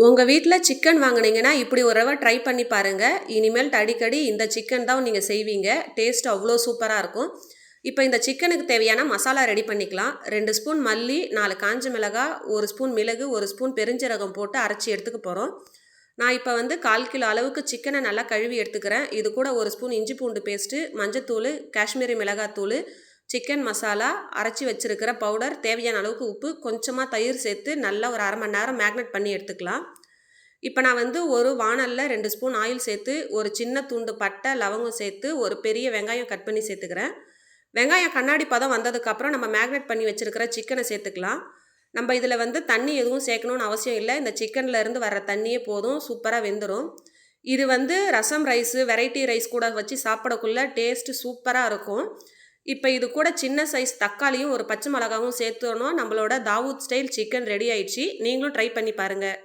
உங்க வீட்ல சிக்கன் வாங்குனீங்கன்னா, இப்படி ஒரு தடவ ட்ரை பண்ணி பாருங்க. இனிமேல்ட்டு அடிக்கடி இந்த சிக்கன் தான் நீங்க செய்வீங்க. டேஸ்ட் அவ்ளோ சூப்பரா இருக்கும். இப்ப இந்த சிக்கனுக்கு தேவையான மசாலா ரெடி பண்ணிக்கலாம். 2 ஸ்பூன் மல்லி, 4 காஞ்ச மிளகா, 1 ஸ்பூன் மிளகு, 1 ஸ்பூன் பெருஞ்சீரகம் போட்டு அரைச்சு எடுத்துக்க போறோம். நான் இப்ப வந்து 1/4 கிலோ அளவுக்கு சிக்கன நல்லா கழுவி எடுத்துக்கிறேன். இது கூட 1 ஸ்பூன் இஞ்சி பூண்டு பேஸ்ட்டு, மஞ்சத்தூளு, காஷ்மீரி மிளகாத்தூளு, சிக்கன் மசாலா, அரைச்சு வச்சிருக்கிற பவுடர், தேவையான அளவுக்கு உப்பு, கொஞ்சமா தயிர் சேர்த்து நல்லா ஒரு 1/2 மணி நேரம் மேக்னேட் பண்ணி எடுத்துக்கலாம். இப்ப நான் வந்து ஒரு வாணல்ல 2 ஸ்பூன் ஆயில் சேர்த்து, ஒரு சின்ன துண்டு பட்டை, லவங்கம் சேர்த்து, ஒரு பெரிய வெங்காயம் கட் பண்ணி சேர்த்துக்கிறேன். வெங்காயம் கண்ணாடி பதம் வந்ததுக்கப்புறம் நம்ம மேக்னேட் பண்ணி வச்சிருக்கிற சிக்கனை சேர்த்துக்கலாம். நம்ம இதில் வந்து தண்ணி எதுவும் சேர்க்கணும்னு அவசியம் இல்லை. இந்த சிக்கன்ல இருந்து வர்ற தண்ணியே போதும், சூப்பராக வெந்துடும். இது வந்து ரசம் ரைஸு, வெரைட்டி ரைஸ் கூட வச்சு சாப்பிடக்குள்ள டேஸ்ட்டு சூப்பராக இருக்கும். இப்போ இது கூட சின்ன சைஸ் தக்காளியும் ஒரு பச்சை மிளகாவும் சேர்த்தோன்னா நம்மளோட தாவூத் ஸ்டைல் சிக்கன் ரெடி ஆயிடுச்சு. நீங்களும் ட்ரை பண்ணி பாருங்கள்.